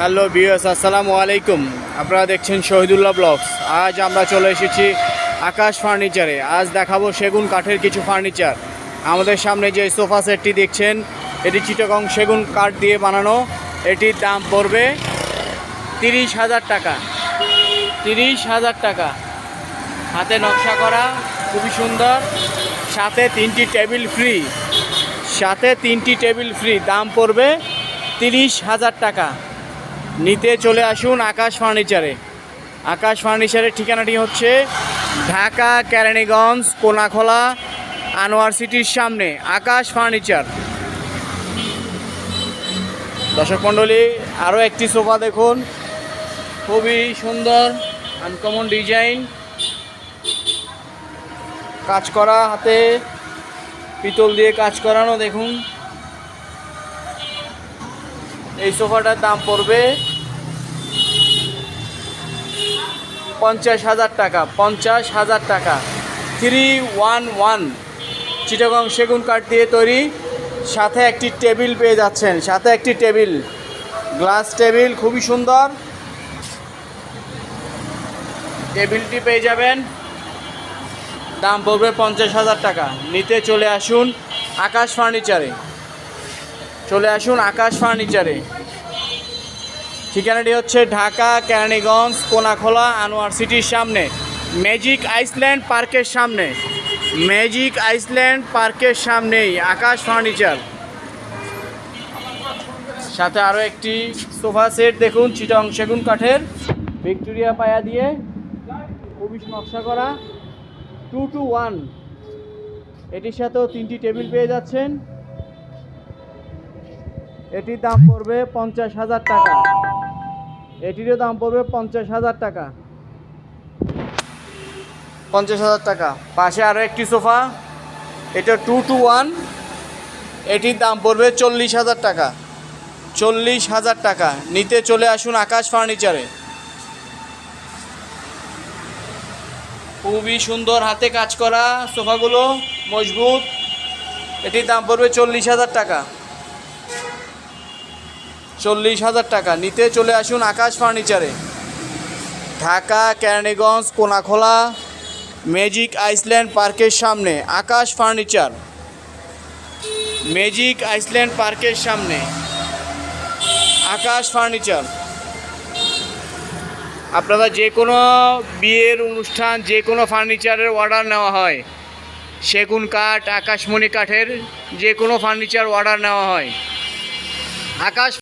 Hello viewers, আসসালামু আলাইকুম। আপনারা দেখছেন শহীদুল্লাহ ব্লগস। আজ আমরা চলে এসেছি আকাশ ফার্নিচারে। আজ দেখাবো সেগুন কাঠের কিছু ফার্নিচার। আমাদের সামনে যে সোফা সেটটি দেখছেন, এটি চিটাগং সেগুন কাঠ দিয়ে বানানো। এটির দাম পড়বে 30,000 টাকা। 30,000 টাকা। হাতে নকশা করা, খুবই সুন্দর। সাথে তিনটি টেবিল ফ্রি। দাম পড়বে 30,000 টাকা। নিতে চলে আসুন আকাশ ফার্নিচারে। আকাশ ফার্নিচারের ঠিকানাটি হচ্ছে ঢাকা কেরানীগঞ্জ কোনাখোলা আনোয়ার সিটির সামনে আকাশ ফার্নিচার। দর্শক মণ্ডলী, আরও একটি সোফা দেখুন, খুবই সুন্দর, আনকমন ডিজাইন, কাজ করা, হাতে পিতল দিয়ে কাজ করানো। দেখুন, এই সোফাটার দাম পড়বে 50,000 টাকা। 50,000 টাকা। 311 চিটাগং সেগুন কাঠ দিয়ে তৈরি। সাথে একটি টেবিল পেয়ে যাচ্ছেন, সাথে একটি টেবিল, গ্লাস টেবিল, খুবই সুন্দর টেবিলটি পেয়ে যাবেন। দাম পড়বে 50,000 টাকা। নিতে চলে আসুন আকাশ ফার্নিচারে। ঠিকানাটি হচ্ছে ঢাকা কেরানীগঞ্জ কোনাখোলা আনোয়ার সিটির সামনে ম্যাজিক আইল্যান্ড পার্কের সামনেই আকাশ ফার্নিচার। সাথে আরও একটি সোফা সেট দেখুন, চিটাগং সেগুন কাঠের, ভিক্টোরিয়া পায়া দিয়ে, খুবই নকশা করা। 2 to 1। এটির সাথেও তিনটি টেবিল পেয়ে যাচ্ছেন। এটির দাম পড়বে 50,000 টাকা। এটিরও দাম পড়বে 50,000 টাকা। 50,000 টাকা। পাশে আরও একটি সোফা, এটা 2 to 1। এটির দাম পড়বে 40,000 টাকা। 40,000 টাকা। নিতে চলে আসুন আকাশ ফার্নিচারে। খুবই সুন্দর, হাতে কাজ করা সোফাগুলো, মজবুত। এটির দাম পড়বে 40,000 টাকা। 40,000 টাকা। নিতে চলে আসুন আকাশ ফার্নিচারে। ঢাকা কেরানীগঞ্জ কোনাখোলা ম্যাজিক আইল্যান্ড পার্কের সামনে আকাশ ফার্নিচার। ম্যাজিক আইল্যান্ড পার্কের সামনে আকাশ ফার্নিচার। আপনারা যে কোনো বিয়ের অনুষ্ঠান, যে কোনো ফার্নিচারের অর্ডার নেওয়া হয়, সেগুন কাঠ, আকাশমণি কাঠের যে কোনো ফার্নিচার অর্ডার নেওয়া হয়। আকাশ